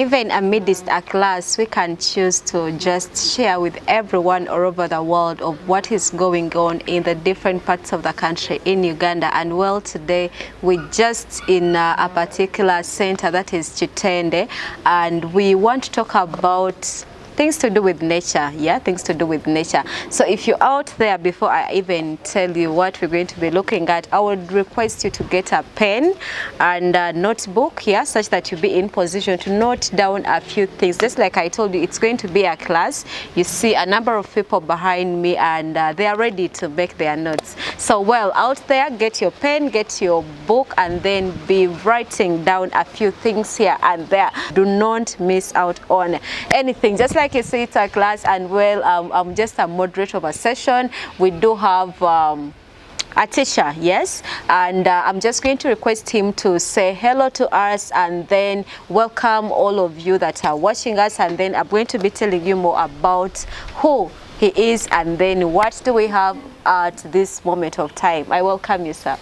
even amidst a class, we can choose to just share with everyone all over the world of what is going on in the different parts of the country in Uganda. And well, today we're just in a particular center that is Chitende, and we want to talk about things to do with nature. Yeah, things to do with nature. So if you're out there, before I even tell you what we're going to be looking at, I would request you to get a pen and a notebook, yeah, such that you'll be in position to note down a few things. Just like I told you, it's going to be a class. You see a number of people behind me, and they are ready to make their notes. So well, out there, get your pen, get your book, and then be writing down a few things here and there. Do not miss out on anything. Just like you see, it's a class, and well, I'm just a moderator of a session. We do have a teacher, yes, and I'm just going to request him to say hello to us and then welcome all of you that are watching us, and then I'm going to be telling you more about who he is and then what do we have at this moment of time. I welcome you, sir.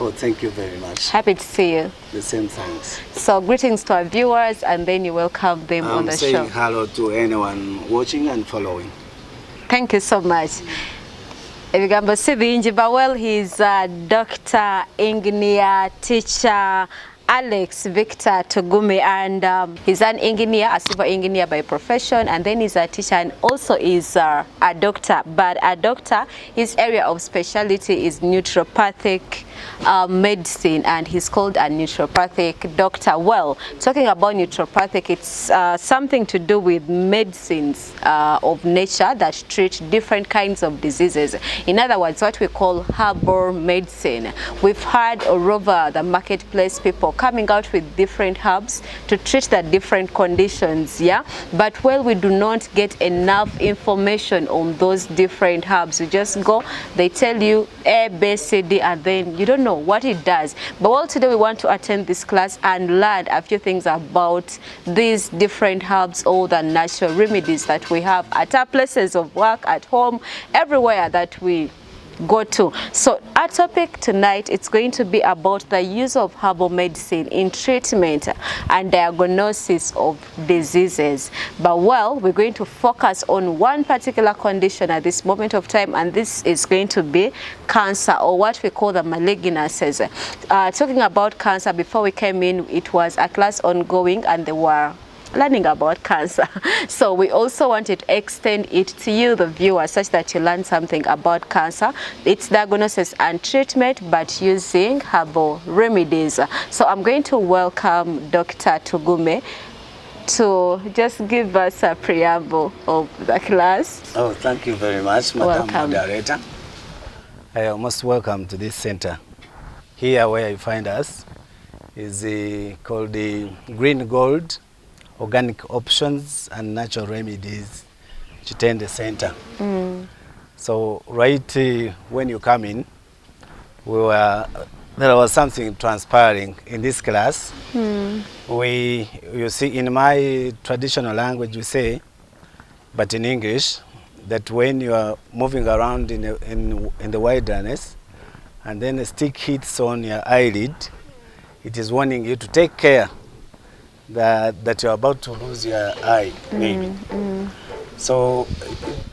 Oh, thank you very much. Happy to see you. The same, thanks. So greetings to our viewers, and then you welcome them on the show. I'm saying hello to anyone watching and following. Thank you so much. Ebigambo si bingi, but well, he's a doctor, engineer, teacher, Alex Victor Tugume, and he's an engineer, a civil engineer by profession, and then he's a teacher and also is a doctor. But a doctor, his area of specialty is naturopathic medicine, and he's called a naturopathic doctor. Well, talking about naturopathic, it's something to do with medicines of nature that treat different kinds of diseases. In other words, what we call herbal medicine. We've heard all over the marketplace people coming out with different herbs to treat the different conditions, yeah, but well, we do not get enough information on those different herbs. You just go, they tell you A, B, C, D, and then you don't know what it does. But well, today we want to attend this class and learn a few things about these different herbs, all the natural remedies that we have at our places of work, at home, everywhere that we go to. So our topic tonight, it's going to be about the use of herbal medicine in treatment and diagnosis of diseases. But well, we're going to focus on one particular condition at this moment of time, and this is going to be cancer, or what we call the malignancies. Talking about cancer, before we came in, it was a class ongoing and they were learning about cancer. So we also wanted to extend it to you, the viewer, such that you learn something about cancer, its diagnosis and treatment, but using herbal remedies. So I'm going to welcome Dr. Tugume to just give us a preamble of the class. Oh, thank you very much, Madam Welcome. Moderator. I am most welcome to this center. Here where you find us is called the Green Gold Organic Options and Natural Remedies Chitende Center. So right when you come in, there was something transpiring in this class. You see, in my traditional language we say, but in English, that when you are moving around in the wilderness and then a stick hits on your eyelid, it is warning you to take care that you're about to lose your eye, maybe. So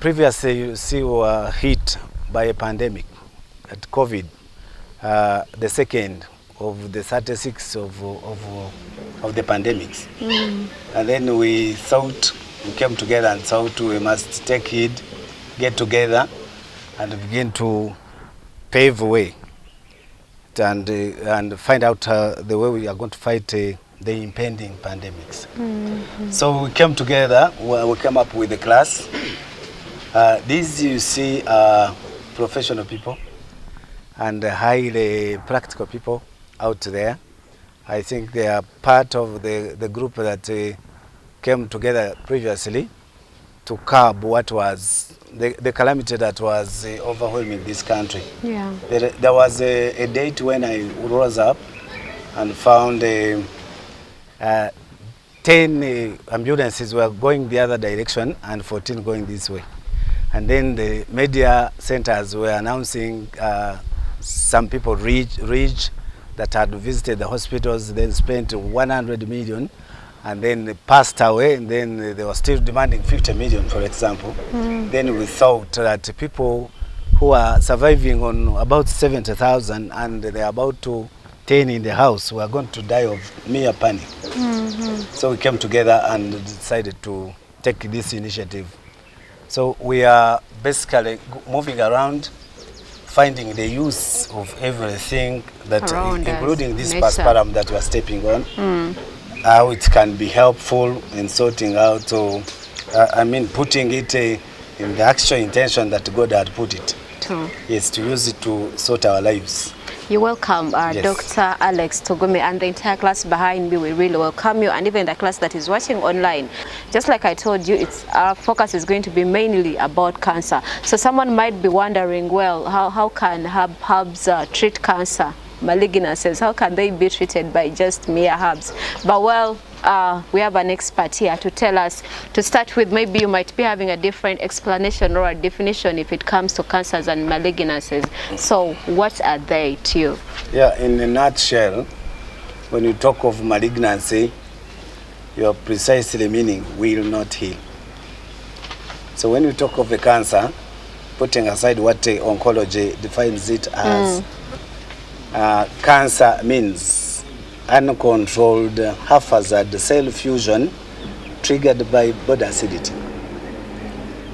previously, you see, we were hit by a pandemic, at COVID, the second of the 36 of the pandemics. And then we came together and thought we must take heed, get together, and begin to pave the way and find out the way we are going to fight the impending pandemics. So we came together, we came up with a class. These you see are professional people and highly practical people out there. I think they are part of the group that came together previously to curb what was the calamity that was overwhelming this country. Yeah. There was a date when I rose up and found 10 ambulances were going the other direction and 14 going this way. And then the media centers were announcing some people reached that had visited the hospitals, then spent 100 million and then they passed away, and then they were still demanding 50 million, for example. Then we thought that people who are surviving on about 70,000 and they're about to 10 in the house were going to die of mere panic. So we came together and decided to take this initiative. So we are basically moving around, finding the use of everything that, including this pasparum that we are stepping on, how it can be helpful in sorting out, putting it in the actual intention that God had put it. True. Yes, to use it to sort our lives. You're welcome, Yes. Dr. Alex Tugume, and the entire class behind me. We really welcome you, and even the class that is watching online. Just like I told you, our focus is going to be mainly about cancer. So someone might be wondering, well, how can herbs treat cancer, malignancies? How can they be treated by just mere herbs? But well, we have an expert here to tell us. To start with, maybe you might be having a different explanation or a definition if it comes to cancers and malignancies. So what are they to you? Yeah, in a nutshell, when you talk of malignancy, you're precisely meaning will not heal. So when you talk of a cancer, putting aside what oncology defines it as, cancer means uncontrolled haphazard cell fusion triggered by body acidity.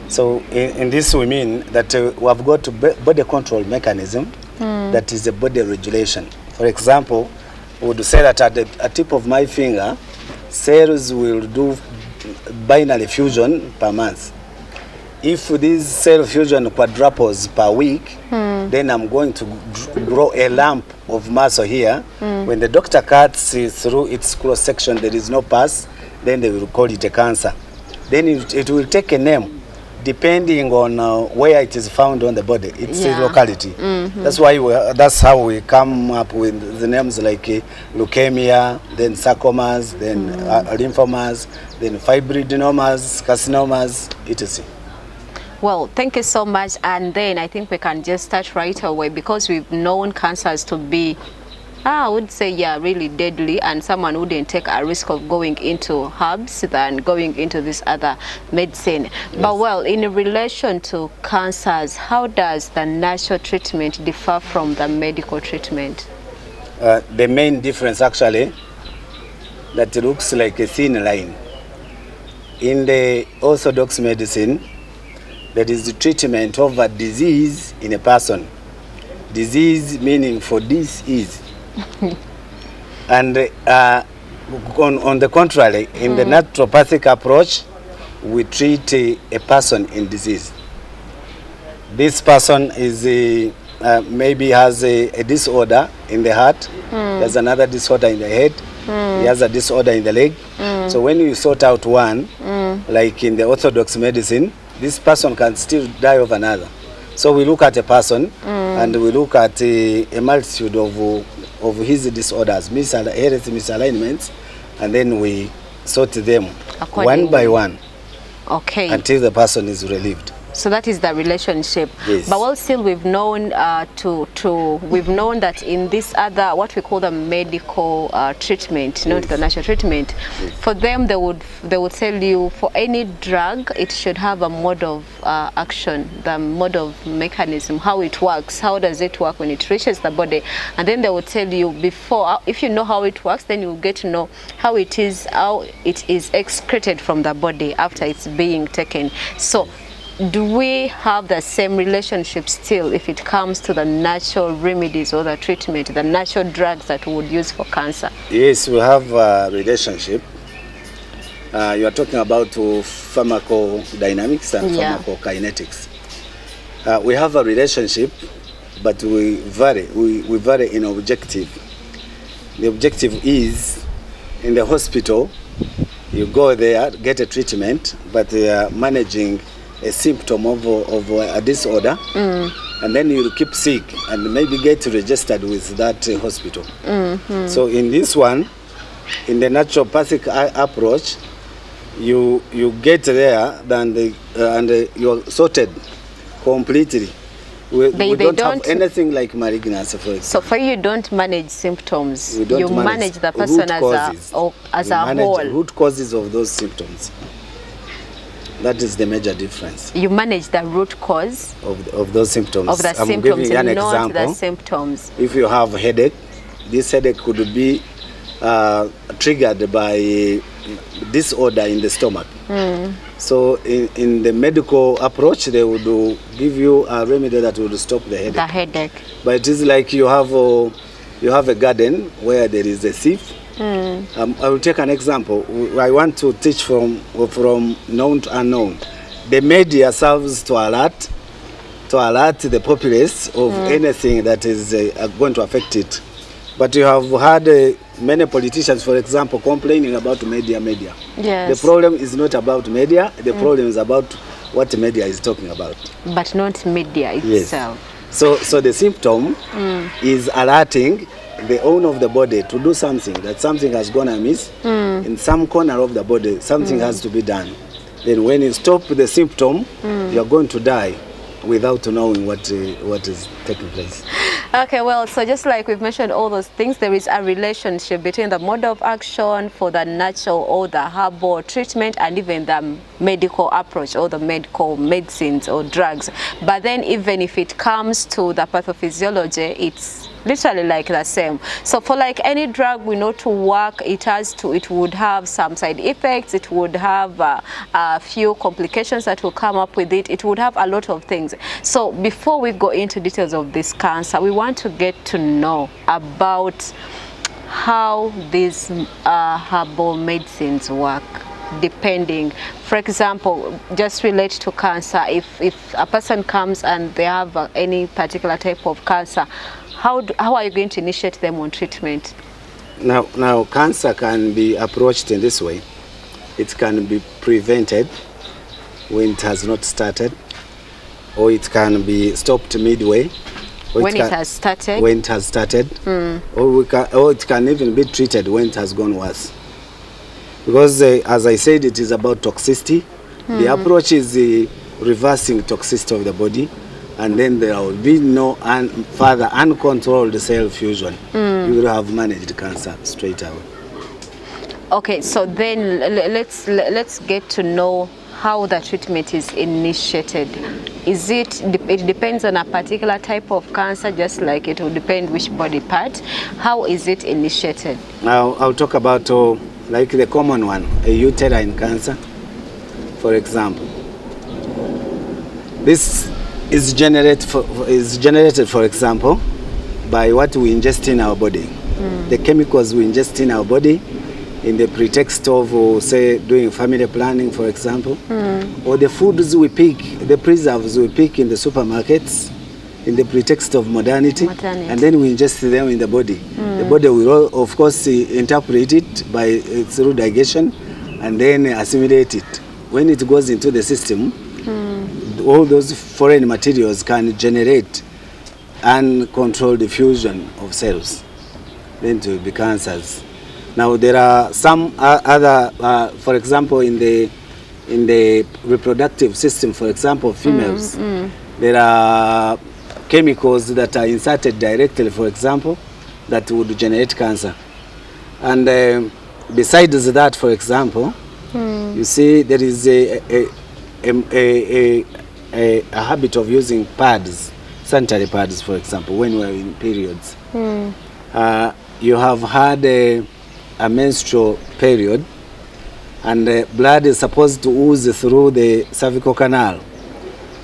So in this we mean that we have got a body control mechanism that is a body regulation. For example, we would say that at the tip of my finger, cells will do binary fusion per month. If this cell fusion quadruples per week, then I'm going to grow a lump of muscle here. When the doctor cuts through its cross section, there is no pus, then they will call it a cancer. Then it will take a name depending on where it is found on the body, its locality. That's why that's how we come up with the names like leukemia, then sarcomas, then lymphomas, then fibroadenomas, carcinomas, etc. Well, thank you so much. And then I think we can just start right away, because we've known cancers to be, I would say, really deadly, and someone wouldn't take a risk of going into herbs than going into this other medicine. Yes. But well, in relation to cancers, how does the natural treatment differ from the medical treatment? The main difference actually, that looks like a thin line. In the orthodox medicine, that is the treatment of a disease in a person. Disease meaning for this is. And on the contrary, in the naturopathic approach, we treat a person in disease. This person is maybe has a disorder in the heart, there's another disorder in the head, he has a disorder in the leg. So when you sort out one, like in the orthodox medicine, this person can still die of another. So we look at a person and we look at a multitude of his disorders, health misalignments, and then we sort them one by one, until the person is relieved. So that is the relationship. Yes. But well, still we've known we've known that in this other, what we call the medical treatment, not the natural treatment, for them they would tell you for any drug it should have a mode of action, the mode of mechanism, how it works, how does it work when it reaches the body, and then they will tell you before, if you know how it works, then you get to know how it is excreted from the body after it's being taken. So do we have the same relationship still if it comes to the natural remedies or the treatment, the natural drugs that we would use for cancer? Yes, we have a relationship. You are talking about pharmacodynamics and pharmacokinetics. We have a relationship, but we vary. We vary in objective. The objective is, in the hospital, you go there, get a treatment, but they are managing a symptom of a disorder, and then you'll keep sick and maybe get registered with that hospital. So in this one, in the naturopathic approach, you get there and you're sorted completely we don't have anything like malignancy, for example. So for you don't manage symptoms. We don't you manage the person as a whole. Root causes of those symptoms. That is the major difference. You manage the root cause of those symptoms. Of the I'm giving you an not example. The symptoms. If you have a headache, this headache could be triggered by disorder in the stomach. So in the medical approach, they would give you a remedy that would stop the headache. The headache. But it is like you have a garden where there is a thief. I will take an example. I want to teach from known to unknown. The media serves to alert the populace of anything that is going to affect it. But you have had many politicians, for example, complaining about media. Yes. The problem is not about media. The problem is about what media is talking about. But not media itself. Yes. So the symptom is alerting the owner of the body to do something, that something has gone amiss in some corner of the body, something has to be done. Then when you stop the symptom, you are going to die without knowing what is taking place. Okay, well, so just like we've mentioned all those things, there is a relationship between the mode of action for the natural or the herbal treatment and even the medical approach or the medical medicines or drugs. But then even if it comes to the pathophysiology, it's literally like the same. So for like any drug we know to work, it would have some side effects, it would have a few complications that will come up with it, it would have a lot of things. So before we go into details of this cancer, we want to get to know about how these herbal medicines work, depending. For example, just relate to cancer. If a person comes and they have any particular type of cancer, how are you going to initiate them on treatment? Now cancer can be approached in this way. It can be prevented when it has not started, or it can be stopped midway. When it has started? When it has started. Or it can even be treated when it has gone worse. Because as I said, it is about toxicity. The approach is reversing toxicity of the body, and then there will be no further uncontrolled cell fusion. You will have managed cancer straight away. Okay, so then let's get to know how the treatment is initiated. It depends on a particular type of cancer, just like it will depend which body part. How is it initiated? Now I'll talk about like the common one, a uterine cancer, for example. This is generated, for example, by what we ingest in our body. The chemicals we ingest in our body in the pretext of, say, doing family planning, for example, or the foods we pick, the preserves we pick in the supermarkets in the pretext of modernity, and then we ingest them in the body. The body will, of course, interpret it through digestion and then assimilate it. When it goes into the system, all those foreign materials can generate uncontrolled diffusion of cells, then to be cancers. Now there are some other, for example, in the reproductive system, for example, females, there are chemicals that are inserted directly, for example, that would generate cancer. And besides that, for example, you see there is a habit of using pads, sanitary pads, for example, when we are in periods. You have had a menstrual period, and the blood is supposed to ooze through the cervical canal,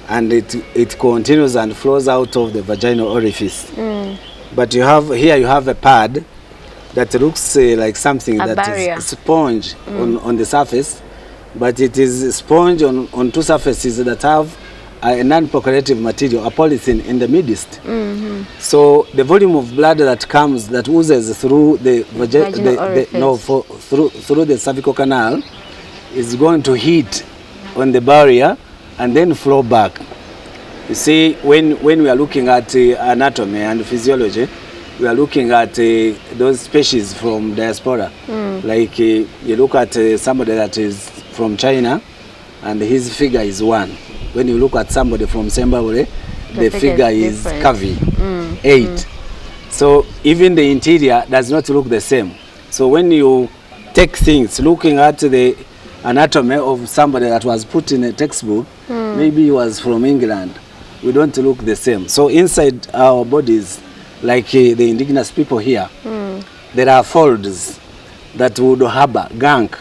and it continues and flows out of the vaginal orifice. But you have a pad that looks like something barrier. Is sponge on the surface, but it is sponge on two surfaces that have a non-procharative material, a polythene in the midst. So the volume of blood that oozes through the through the cervical canal is going to hit on the barrier and then flow back. You see, when we are looking at anatomy and physiology, we are looking at those species from diaspora. Like you look at somebody that is from China, and his figure is 1. When you look at somebody from Zimbabwe, the figure is curvy, 8. So even the interior does not look the same. So when you take things, looking at the anatomy of somebody that was put in a textbook, maybe he was from England, we don't look the same. So inside our bodies, like the indigenous people here, there are folds that would harbor gunk.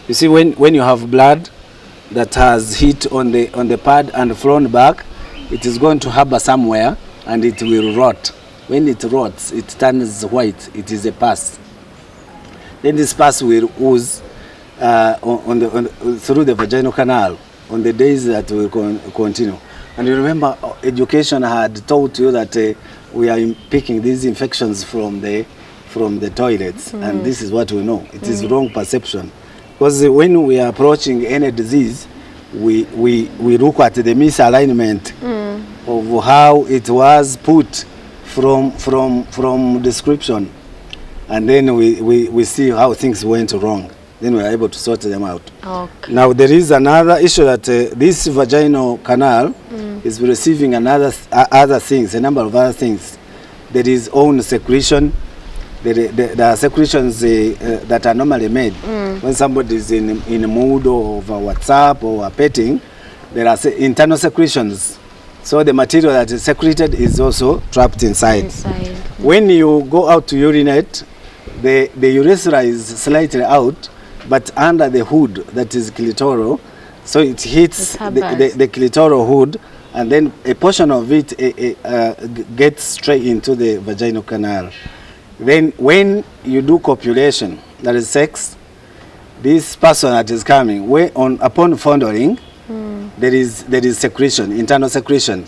You see, when you have blood that has hit on the pad and flown back, it is going to harbor somewhere and it will rot. When it rots, it turns white. It is a pus. Then this pus will ooze through the vaginal canal on the days that will continue. And you remember, education had taught you that we are picking these infections from the toilets, and this is what we know. It is wrong perception, because when we are approaching any disease, we look at the misalignment of how it was put from description, and then we see how things went wrong. Then we are able to sort them out. Okay. Now there is another issue that this vaginal canal is receiving other things, a number of other things. There is own secretion. There are secretions that are normally made when somebody is in a mood of WhatsApp or petting. There are internal secretions. So the material that is secreted is also trapped inside. When you go out to urinate, the urethra is slightly out, but under the hood that is clitoral, so it hits the clitoral hood, and then a portion of it gets straight into the vaginal canal. Then when you do copulation, that is sex, this person that is coming, upon fondling, there is secretion, internal secretion.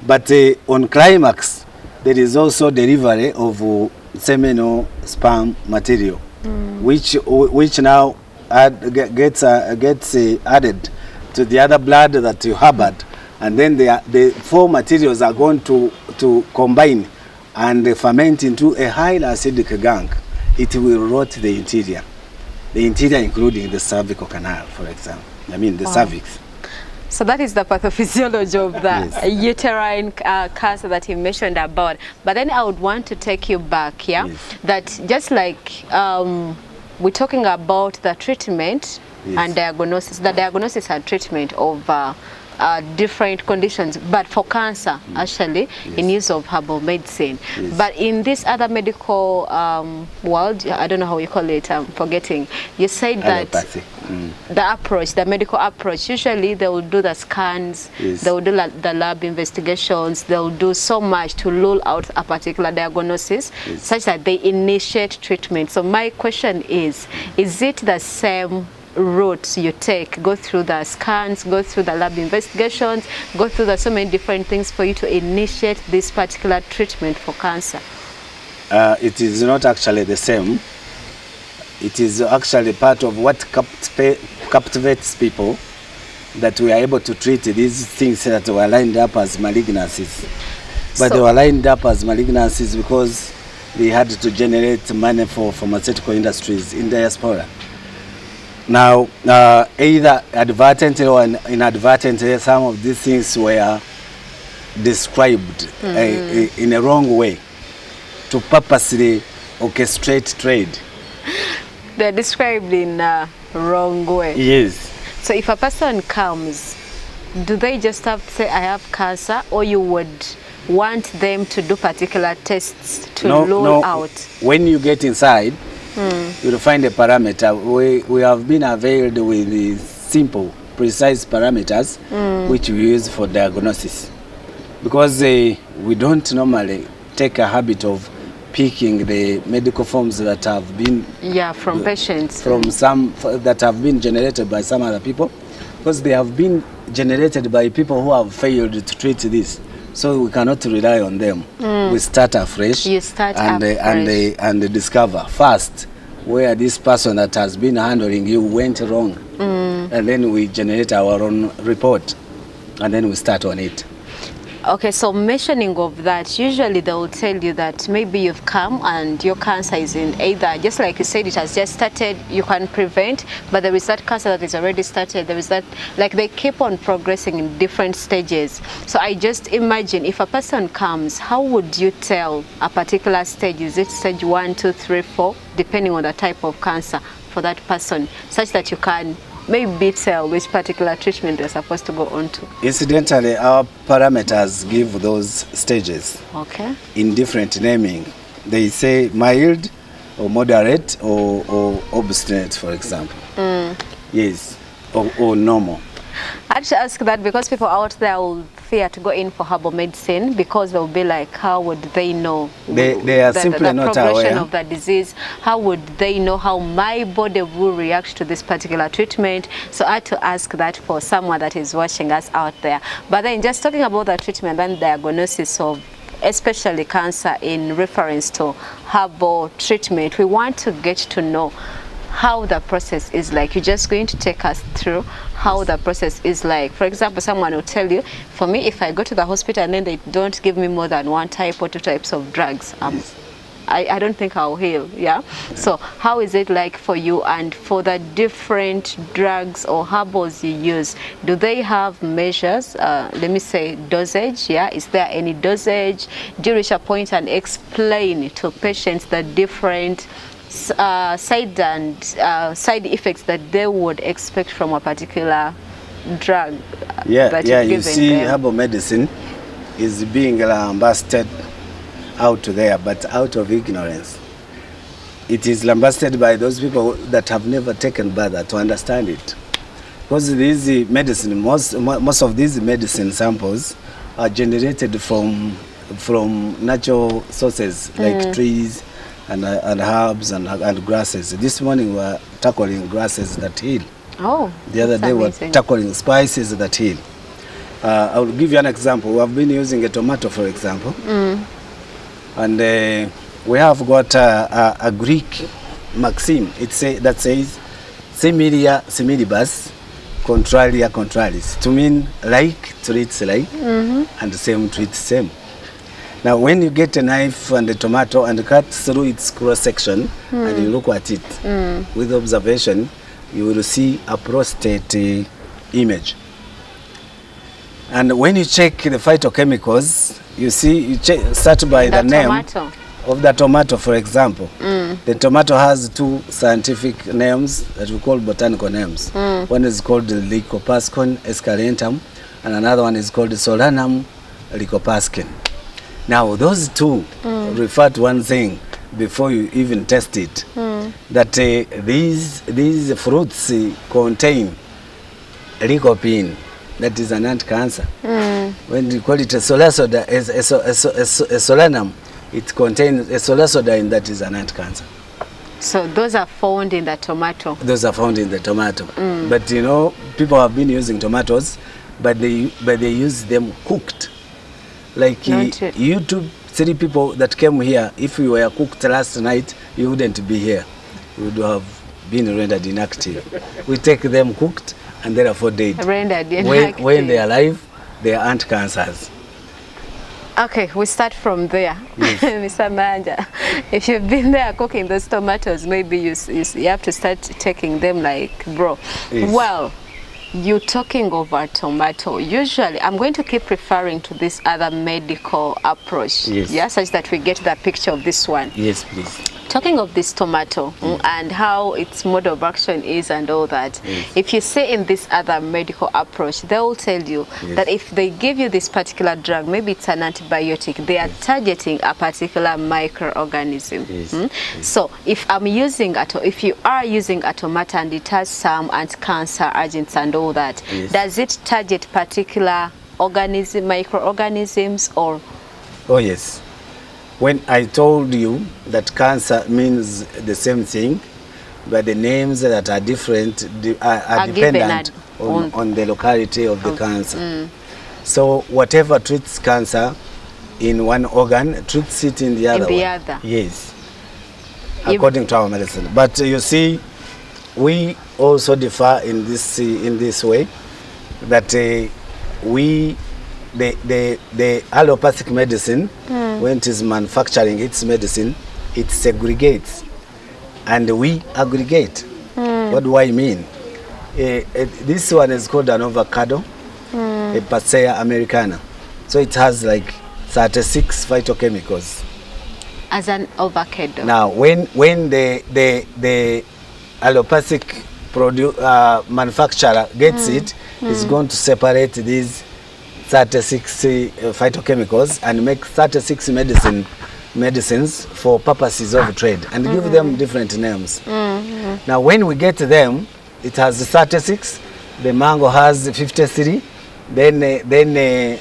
But on climax, there is also delivery of seminal sperm material, which now gets added to the other blood that you harbored, and then the four materials are going to combine and ferment into a highly acidic gunk. It will rot the interior including the cervical canal, for example. I mean the cervix. So that is the pathophysiology of the uterine cancer that you mentioned about. But then I would want to take you back, that just like we're talking about the treatment and diagnosis, the diagnosis and treatment of different conditions, but for cancer actually in use of herbal medicine. But in this other medical world, I don't know how you call it, I'm forgetting, you said that the approach, the medical approach, usually they will do the scans, they will do the lab investigations, they will do so much to rule out a particular diagnosis such that they initiate treatment. So my question is it the same routes you take, go through the scans, go through the lab investigations, go through the so many different things for you to initiate this particular treatment for cancer? It is not actually the same. It is actually part of what captivates people, that we are able to treat these things that were lined up as malignancies. But they were lined up as malignancies because they had to generate money for pharmaceutical industries in diaspora. Now, either advertently or inadvertently, some of these things were described in a wrong way to purposely orchestrate trade. They're described in a wrong way. Yes. So if a person comes, do they just have to say, I have cancer, or you would want them to do particular tests to rule out? When you get inside, you'll find a parameter. We have been availed with the simple, precise parameters which we use for diagnosis. Because we don't normally take a habit of picking the medical forms that have been from patients, from some that have been generated by some other people, because they have been generated by people who have failed to treat this. So we cannot rely on them. We start afresh. You start and discover first where this person that has been handling you went wrong, and then we generate our own report, and then we start on it. Okay, so mentioning of that, usually they will tell you that maybe you've come and your cancer is in either, just like you said, it has just started, you can prevent, but there is that cancer that is already started, there is that, like they keep on progressing in different stages. So I just imagine if a person comes, how would you tell a particular stage? Is it stage 1, 2, 3, 4, depending on the type of cancer for that person, such that you can maybe tell which particular treatment they're supposed to go on to? Incidentally, our parameters give those stages in different naming. They say mild or moderate or obstinate, for example. Yes, or normal. I actually ask that because people out there will fear to go in for herbal medicine because they'll be like, how would they know they are simply not progression aware of the disease? How would they know how my body will react to this particular treatment? So I had to ask that for someone that is watching us out there. But then just talking about the treatment and diagnosis of especially cancer in reference to herbal treatment, we want to get to know how the process is like. You're just going to take us through how the process is like. For example, someone will tell you, for me, if I go to the hospital and then they don't give me more than 1 type or 2 types of drugs, I don't think I'll heal. Yeah. So how is it like for you? And for the different drugs or herbals you use, do they have measures? Let me say dosage. Yeah. Is there any dosage? Do you reach a point and explain to patients the different side effects that they would expect from a particular drug? You see, herbal medicine is being lambasted out there, but out of ignorance. It is lambasted by those people that have never taken bother to understand it. Because these medicine, most of these medicine samples are generated from natural sources like trees and herbs and grasses. This morning we were tackling grasses that heal. Oh, the other day we were tackling spices that heal. I will give you an example. We have been using a tomato, for example, and we have got a Greek maxim. That says similia similibus, contraria contraris, to mean like treats like, and same treats same. Now, when you get a knife and a tomato and cut through its cross-section and you look at it with observation, you will see a prostate image. And when you check the phytochemicals, you see, start by the name of the tomato, for example. The tomato has 2 scientific names that we call botanical names. One is called Lycopascon escalentum, and another one is called Solanum lycopascin. Now, those 2 refer to one thing before you even test it, that these fruits contain lycopene, that is an anti-cancer. When you call it a solanum, it contains a solasodine, that is an anti-cancer. So those are found in the tomato? Those are found in the tomato. But you know, people have been using tomatoes, but they use them cooked. Like you 3 people that came here, if you were cooked last night, you wouldn't be here. You would have been rendered inactive. We take them cooked and therefore dead. Rendered inactive. When they are alive, they aren't cancers. Okay, we start from there. Yes. Mr. Manja, if you've been there cooking those tomatoes, maybe you have to start taking them like, bro. Yes. Well, you're talking over tomato. Usually, I'm going to keep referring to this other medical approach, such that we get the picture of this one. Yes, please. Talking of this tomato and how its mode of action is and all that, if you say in this other medical approach, they will tell you that if they give you this particular drug, maybe it's an antibiotic, they are targeting a particular microorganism. So if if you are using a tomato and it has some anti-cancer agents and all that, does it target particular microorganisms or? Oh yes. When I told you that cancer means the same thing, but the names that are different are dependent on the locality of the cancer. So whatever treats cancer in one organ treats it in the other one. Yes, according to our medicine. But you see, we also differ in this way, that we the allopathic medicine, when it is manufacturing its medicine, it segregates, and we aggregate. What do I mean? This one is called an avocado, a Pasea americana. So it has like 36 phytochemicals. As an avocado. Now, when the allopathic manufacturer gets it, is going to separate these 36 phytochemicals and make 36 medicines for purposes of trade and give them different names. Now, when we get them, it has 36. The mango has 53. Then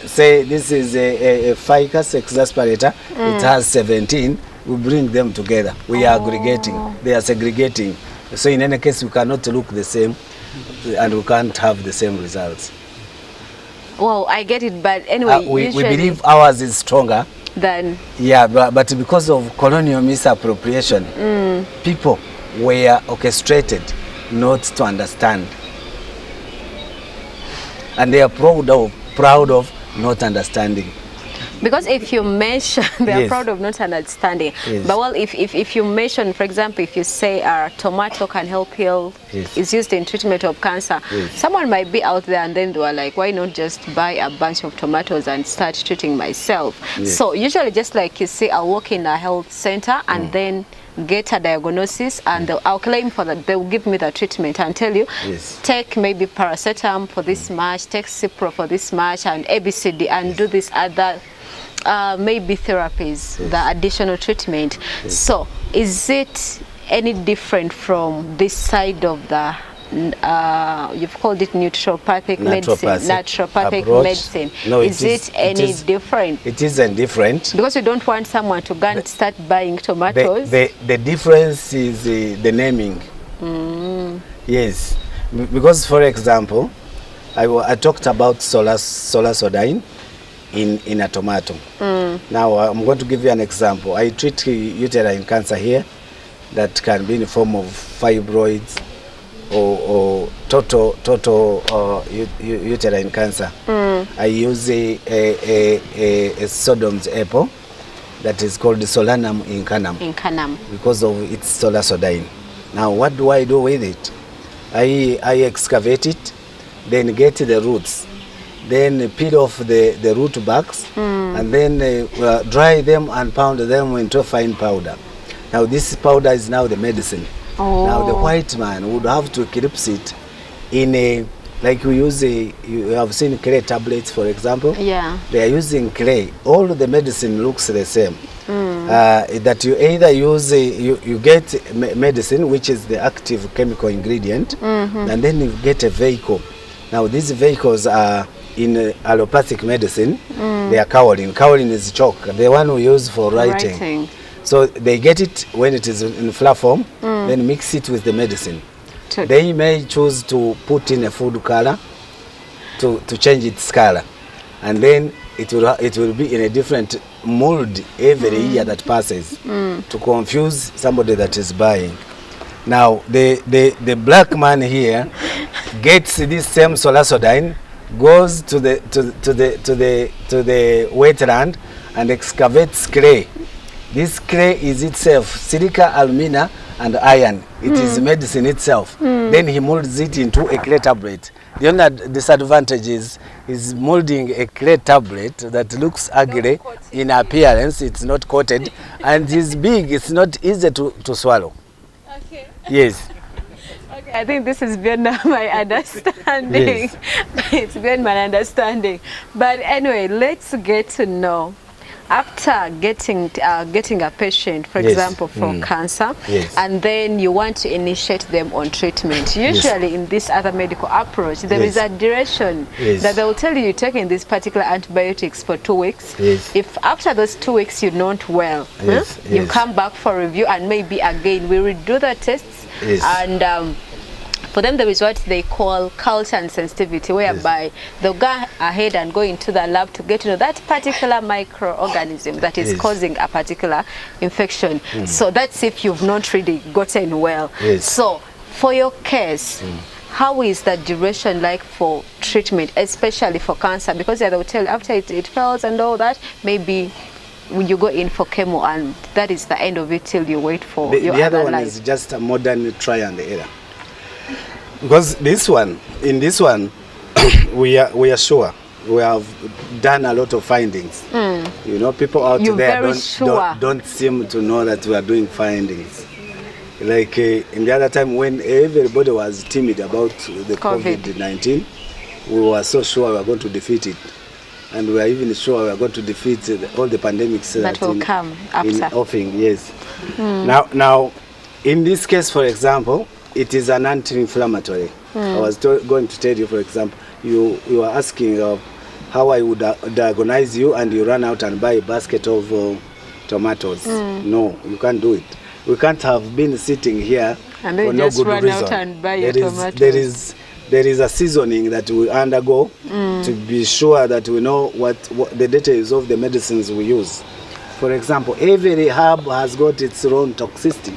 say this is a ficus exasperator, it has 17. We bring them together. We are aggregating. They are segregating. So in any case, we cannot look the same, and we can't have the same results. Well, I get it, but anyway, we believe ours is stronger than. Yeah, but because of colonial misappropriation, people were orchestrated not to understand. And they are proud of not understanding. Because if you mention, they are proud of not understanding. Yes. But well, if you mention, for example, if you say tomato can help heal, is used in treatment of cancer, someone might be out there and then they were like, why not just buy a bunch of tomatoes and start treating myself? So usually, just like you say, I'll walk in a health center and then get a diagnosis, and I'll claim for that. They'll give me the treatment and tell you, take maybe paracetamol for this much, take Cipro for this much, and ABCD, and do this other maybe therapies, the additional treatment. So is it any different from this side of the you've called it naturopathic medicine? No, is it any different? It isn't different, because we don't want someone to go and start buying tomatoes. The difference is the naming. Yes, because for example, I talked about solasodine in a tomato. Now I'm going to give you an example. I treat uterine cancer here that can be in the form of fibroids or total uterine cancer. I use a Sodom's apple that is called Solanum incanum because of its solasodine. Now what do I do with it? I excavate it, then get the roots, then peel off the root barks, and then dry them and pound them into fine powder. Now this powder is now the medicine. Now the white man would have to eclipse it in a, like we use you have seen clay tablets, for example. Yeah. They are using clay. All the medicine looks the same. That you either use, you get medicine, which is the active chemical ingredient, and then you get a vehicle. Now these vehicles are in allopathic medicine, they are kaolin. Kaolin is chalk, the one we use for writing. So they get it when it is in flour form, then mix it with the medicine. They may choose to put in a food color to change its color, and then it will be in a different mold every year that passes to confuse somebody that is buying. Now the black man here gets this same solasodine, goes to the wetland and excavates clay. This clay is itself silica, alumina, and iron. It is medicine itself. Then he molds it into a clay tablet. The only disadvantage is molding a clay tablet that looks ugly in appearance. It's not coated, and is big. It's not easy to swallow. Okay. Yes. Okay, I think this is beyond my understanding. It's beyond my understanding. But anyway, let's get to know. After getting a patient, for example, for cancer, and then you want to initiate them on treatment. Usually in this other medical approach, there is a duration that they will tell you you're taking these particular antibiotics for 2 weeks. If after those 2 weeks you're not well, you come back for review, and maybe again we redo the tests, and for them there is what they call culture and sensitivity, whereby they'll go ahead and go into the lab to get to know that particular microorganism that is causing a particular infection. So that's if you've not really gotten well. So for your case, how is the duration like for treatment, especially for cancer? Because they will tell you after it fails and all that, maybe you go in for chemo and that is the end of it till you wait for your the other one life. is just a modern try and error. Because in this one, we are sure. We have done a lot of findings. You know, people out there don't seem to know that we are doing findings. Like in the other time when everybody was timid about the COVID-19, we were so sure we were going to defeat it. And we are even sure we are going to defeat all the pandemics that will come after. Offing, yes. Now, in this case, for example, it is an anti-inflammatory. I was going to tell you, for example, you are asking how I would diagnose you, and you run out and buy a basket of tomatoes. No, you can't do it. We can't have been sitting here and for no good reason. Out and buy tomatoes. There is a seasoning that we undergo to be sure that we know what the details of the medicines we use. For example, every herb has got its own toxicity.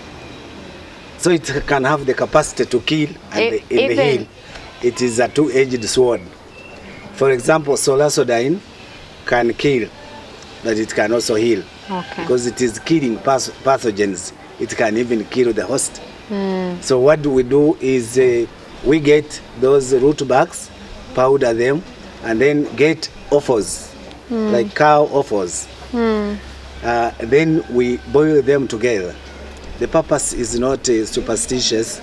So it can have the capacity to kill and heal. It is a two-edged sword. For example, solasodine can kill, but it can also heal. Okay. Because it is killing pathogens. It can even kill the host. So what we do is we get those root bags, powder them, and then get offals, like cow offals. Then we boil them together. The purpose is not superstitious.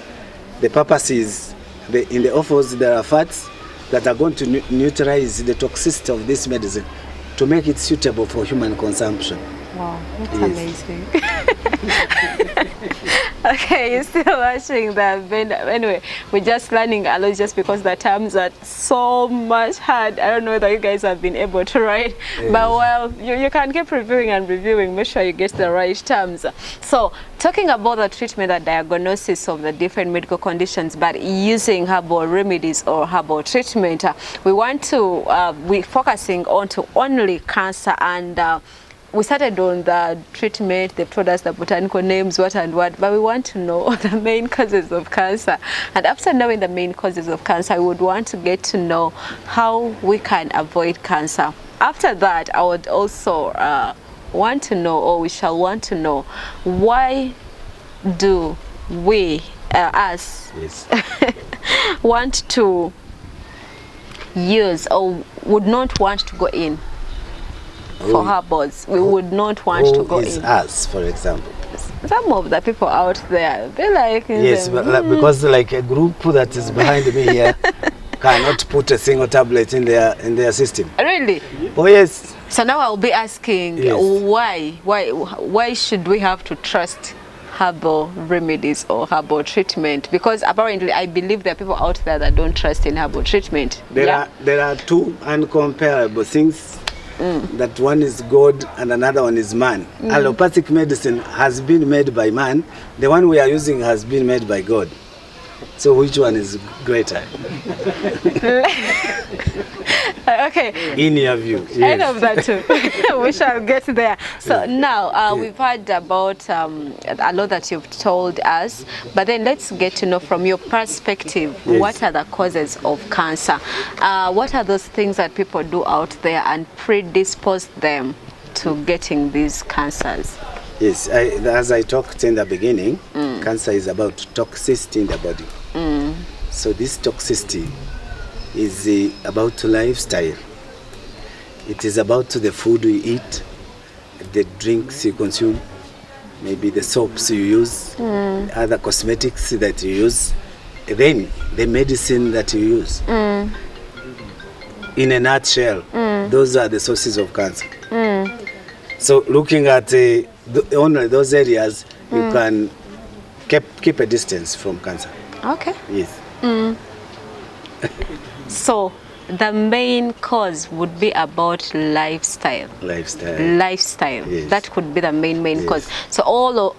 The purpose is in the offals there are fats that are going to neutralize the toxicity of this medicine to make it suitable for human consumption. Wow, that's amazing. Okay, you're still watching that. Anyway, we're just learning a lot just because the terms are so much hard. I don't know whether you guys have been able to write, but well, you can keep reviewing and reviewing. Make sure you get the right terms. So, talking about the treatment and diagnosis of the different medical conditions, but using herbal remedies or herbal treatment, we want to, we're focusing on to only cancer, and we started on the treatment, they've told us the botanical names, what and what, but we want to know the main causes of cancer. And after knowing the main causes of cancer, we would want to get to know how we can avoid cancer. After that, I would also want to know, or we shall want to know, why do we, us, want to use or would not want to go in for herbals? We would not want to go in. Us, for example. Some of the people out there, they like yes, but because like a group that is behind me here cannot put a single tablet in their system. Really? Oh yes. So now I'll be asking, why should we have to trust herbal remedies or herbal treatment? Because apparently I believe there are people out there that don't trust in herbal treatment. There are two uncomparable things. That one is God and another one is man. Allopathic medicine has been made by man. The one we are using has been made by God. So which one is greater? Okay. In your view. Yes. I love that too. We shall get there. So now we've heard about a lot that you've told us, but then let's get to know from your perspective, what are the causes of cancer? What are those things that people do out there and predispose them to getting these cancers? Yes, as I talked in the beginning, cancer is about toxicity in the body. So this toxicity is about lifestyle. It is about the food we eat, the drinks you consume, maybe the soaps you use, other cosmetics that you use, then the medicine that you use. In a nutshell, those are the sources of cancer. So looking at only those areas, you can keep a distance from cancer. Okay. Yes. So the main cause would be about lifestyle. Lifestyle. Yes. That could be the main cause. So all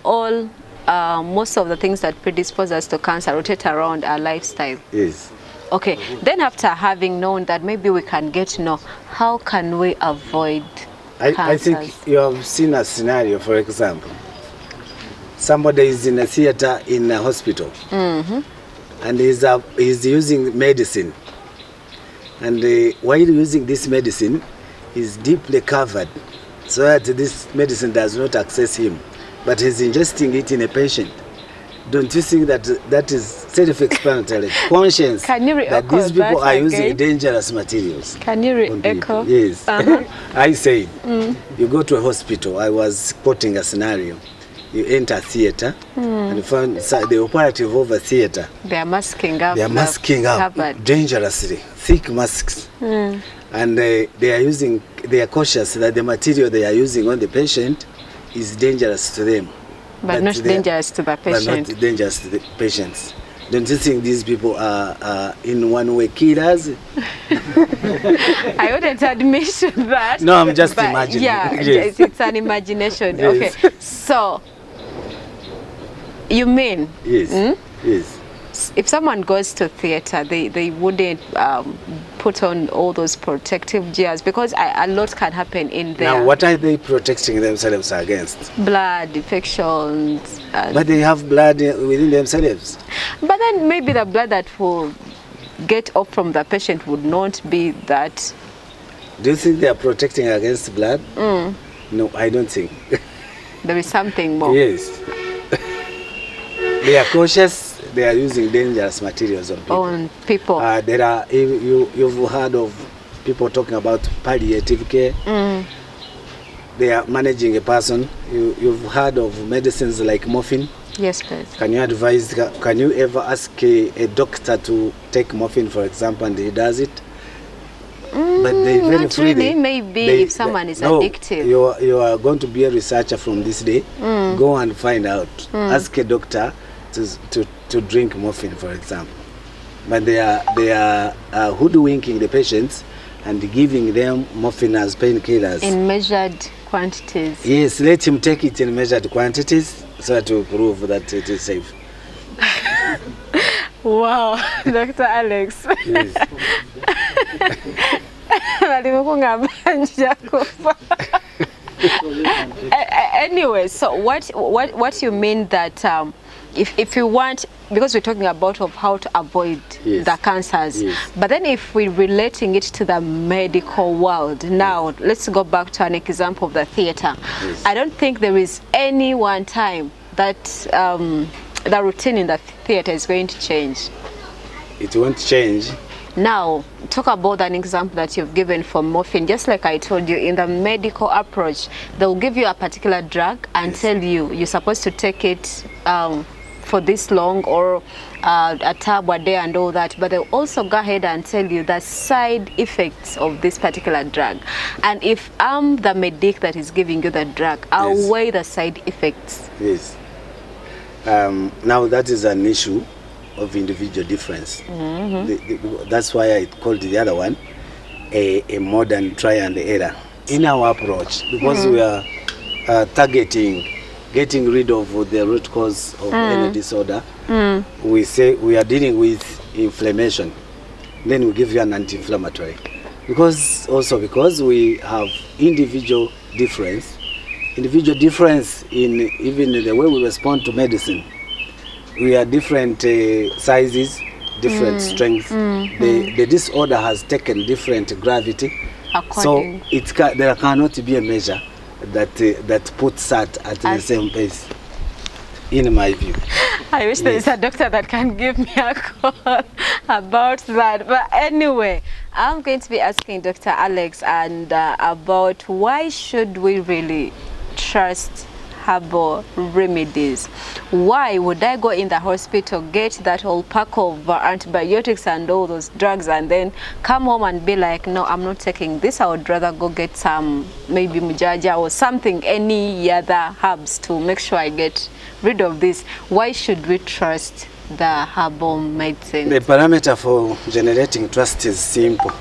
most of the things that predispose us to cancer rotate around our lifestyle. Yes. Okay. Then after having known that, maybe we can get to know how can we avoid I think you have seen a scenario, for example. Somebody is in a theater in a hospital. and he's using medicine. And while using this medicine, he's deeply covered so that this medicine does not access him, but he's ingesting it in a patient. Don't you think that that is self-explanatory? Conscious that these people are using dangerous materials. Can you re-echo? Yes. I said, you go to a hospital. I was quoting a scenario. You enter a theater and you find the operative of a theater. They are masking up. They are masking up dangerously, thick masks. And they are cautious that the material they are using on the patient is dangerous to them. But not dangerous to the patient. But not dangerous to the patients. Don't you think these people are in one way killers? I wouldn't admit that. No, I'm just imagining. Yeah, yes. it's an imagination. Yes. Okay, so you mean? Yes. Yes. If someone goes to theater, they wouldn't put on all those protective gears, because a lot can happen in there. Now, what are they protecting themselves against? Blood, infections. But they have blood within themselves. But then maybe the blood that will get off from the patient would not be that. Do you think they are protecting against blood? No, I don't think. There is something more. Yes. They are cautious. They are using dangerous materials on people. There are, you've heard of people talking about palliative care. They are managing a person. You've heard of medicines like morphine. Yes, please. Can you advise? Can you ever ask a doctor to take morphine, for example, and he does it? But they very not freely. Really. Maybe if someone is addicted. You are going to be a researcher from this day. Go and find out. Ask a doctor to drink morphine, for example. But they are hoodwinking the patients and giving them morphine as painkillers. In measured quantities. Yes, let him take it in measured quantities so that to prove that it is safe. Wow, Dr. Alex. Yes. Anyway, so what you mean that if you want, because we're talking about of how to avoid the cancers, but then if we're relating it to the medical world, now let's go back to an example of the theater. I don't think there is any one time that the routine in the theater is going to change. It won't change. Now, talk about an example that you've given for morphine. Just like I told you, in the medical approach, they'll give you a particular drug and tell you you're supposed to take it for this long, or a tab a day and all that. But they'll also go ahead and tell you the side effects of this particular drug. And if I'm the medic that is giving you the drug, I'll weigh the side effects. Yes. Now that is an issue of individual difference. That's why I called the other one a modern try and error in our approach, because we are getting rid of the root cause of any disorder. We say we are dealing with inflammation, then we give you an anti-inflammatory, because we have individual difference in even the way we respond to medicine. We are different sizes, different strengths. The disorder has taken different gravity. So there cannot be a measure that puts that at the same pace, in my view. I wish there is a doctor that can give me a call about that. But anyway, I'm going to be asking Dr. Alex about why should we really trust herbal remedies. Why would I go in the hospital, get that whole pack of antibiotics and all those drugs, and then come home and be like, no, I'm not taking this. I would rather go get some, maybe mujaja or something, any other herbs to make sure I get rid of this. Why should we trust the herbal medicine? The parameter for generating trust is simple,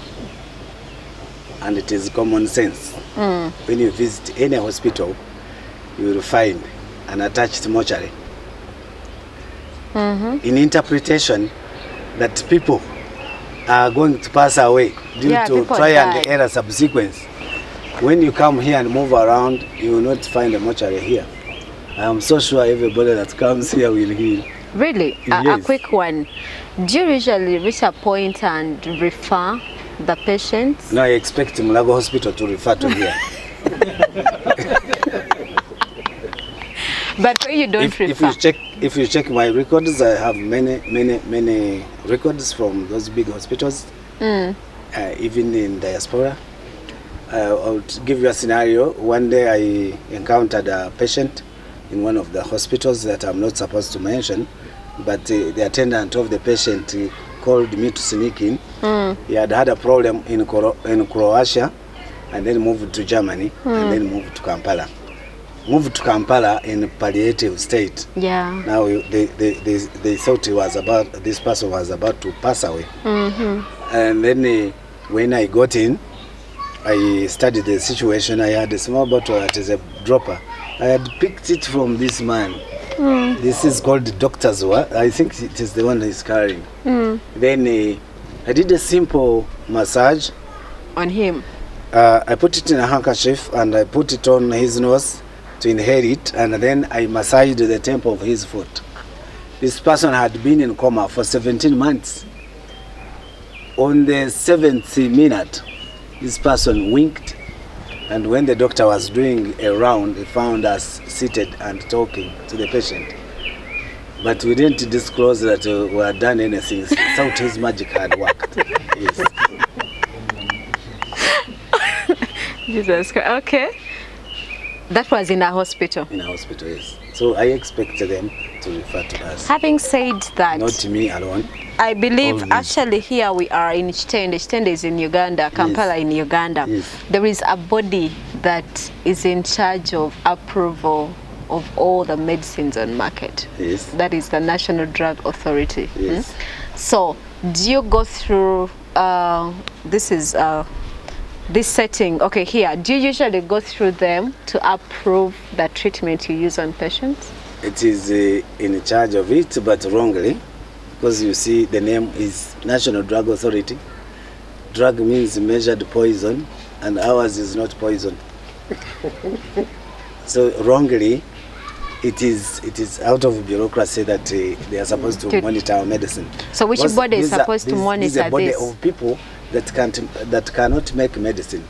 and it is common sense. When you visit any hospital, you will find an attached mortuary. In interpretation, that people are going to pass away due to try and error subsequence. When you come here and move around, you will not find a mortuary here. I am so sure everybody that comes here will heal. Really? A Yes. quick one. Do you usually reach a point and refer the patients? No, I expect Mulago Hospital to refer to here. But you don't refer. If you check my records, I have many records from those big hospitals, even in diaspora. I'll give you a scenario. One day I encountered a patient in one of the hospitals that I'm not supposed to mention, but the attendant of the patient called me to sneak in. He had a problem in Croatia, and then moved to Germany, and then moved to Kampala. Moved to Kampala in palliative state. Yeah. Now they thought this person was about to pass away. And then when I got in, I studied the situation. I had a small bottle that is a dropper. I had picked it from this man. This is called the doctor's work. I think it is the one he's carrying. Then I did a simple massage on him. I put it in a handkerchief and I put it on his nose to inhale it, and then I massaged the temple of his foot. This person had been in coma for 17 months. On the 7th minute, this person winked, and when the doctor was doing a round, he found us seated and talking to the patient. But we didn't disclose that we had done anything. Thought his magic had worked. Yes. Jesus Christ. Okay. That was in a hospital. In a hospital, yes. So I expect them to refer to us. Having said that, not me alone. I believe actually here we are in Chitende. Chitende is in Uganda, Kampala in Uganda. Yes. There is a body that is in charge of approval of all the medicines on market. Yes. That is the National Drug Authority. Yes. So do you go through, this setting, okay, here, do you usually go through them to approve the treatment you use on patients? It is in charge of it, but wrongly, because you see the name is National Drug Authority. Drug means measured poison, and ours is not poison. So wrongly, it is out of bureaucracy that they are supposed to monitor our medicine. So which body is supposed to monitor this? This is a body of people that cannot make medicine,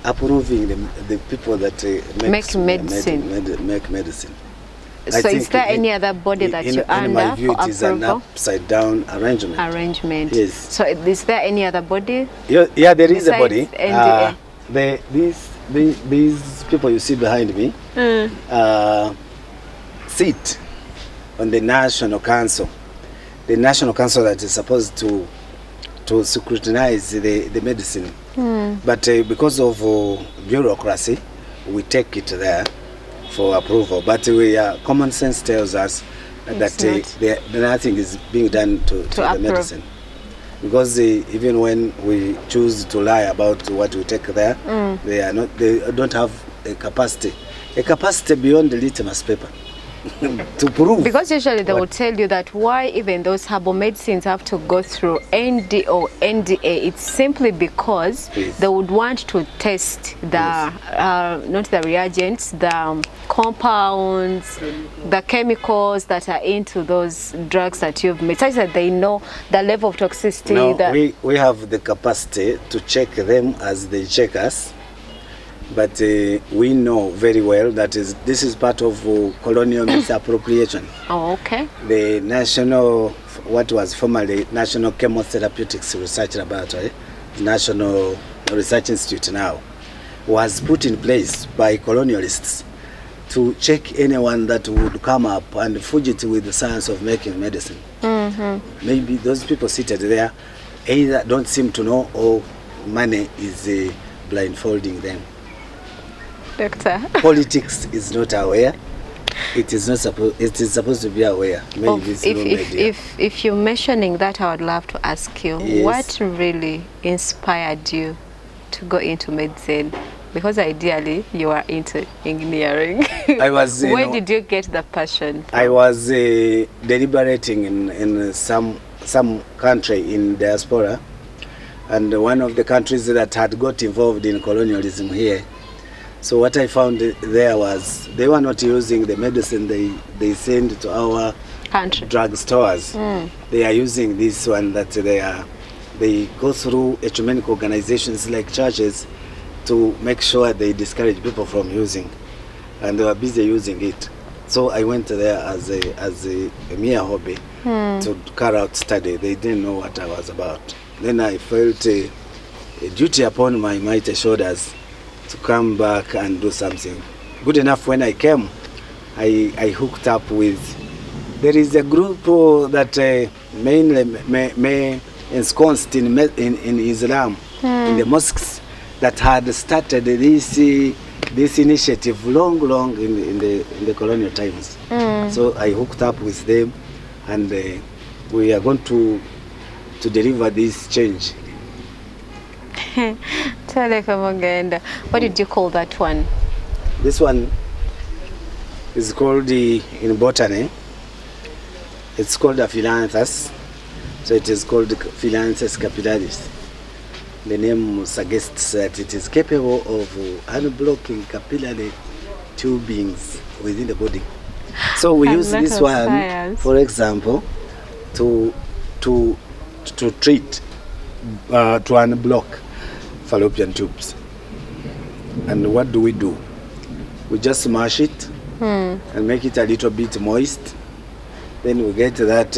approving the people that make medicine. Make medicine. So is there any other body that you're under? In my view, it is an approval? upside down arrangement. Yes. So is there any other body? Yeah, there is a body. NDA? These people you see behind me sit on the National Council. The National Council that is supposed to scrutinize the medicine. But because of bureaucracy, we take it there for approval. But common sense tells us that nothing is being done to the medicine. Because even when we choose to lie about what we take there, they don't have a capacity beyond the litmus paper to prove. Because usually they will tell you that why even those herbal medicines have to go through ND or NDA. It's simply because they would want to test the not the reagents, the compounds, the chemicals that are into those drugs that you've made, such that they know the level of toxicity. No, we have the capacity to check them as they check us. But we know very well that this is part of colonial misappropriation. Oh, okay. The national, what was formerly National Chemotherapeutics Research Laboratory, National Research Institute now, was put in place by colonialists to check anyone that would come up and fudge with the science of making medicine. Maybe those people seated there either don't seem to know or money is blindfolding them. Doctor. Politics is not aware. It is not supposed. It is supposed to be aware. Maybe if you're mentioning that, I would love to ask you, what really inspired you to go into medicine? Because ideally you are into engineering. I was. Where did you get the passion from? I was deliberating in some country in diaspora, and one of the countries that had got involved in colonialism here. So what I found there was they were not using the medicine they send to our country. Drugstores. They are using this one that they go through ecumenical organizations like churches to make sure they discourage people from using, and they were busy using it. So I went there as a mere hobby to carry out study. They didn't know what I was about. Then I felt a duty upon my mighty shoulders to come back and do something. Good enough, when I came, I hooked up with, there is a group that mainly ensconced in Islam, in the mosques, that had started this initiative long in the colonial times. So I hooked up with them, and we are going to deliver this change. What did you call that one? This one is called in botany, it's called a Philanthus. So it is called Philanthus capillaris. The name suggests that it is capable of unblocking capillary tubings within the body. So we use this one, science, for example, to treat, to unblock fallopian tubes. And what do? We just smash it and make it a little bit moist. Then we get that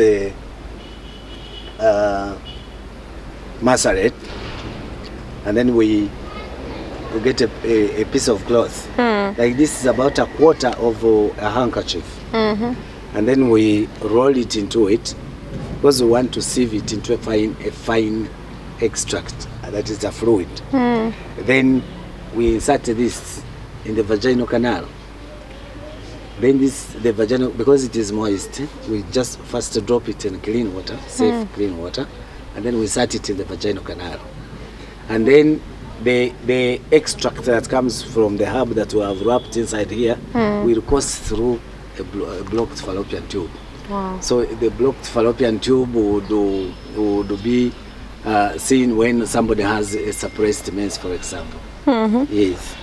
macerate, and then we get a piece of cloth. Like this is about a quarter of a handkerchief. And then we roll it into it, because we want to sieve it into a fine extract, that is a fluid. Then we insert this in the vaginal canal. Then the vaginal, because it is moist, we just first drop it in clean water, safe clean water, and then we insert it in the vaginal canal. And then the extract that comes from the herb that we have wrapped inside here will course through a blocked fallopian tube. Wow. So the blocked fallopian tube would be seen when somebody has a suppressed mens, for example. Yes.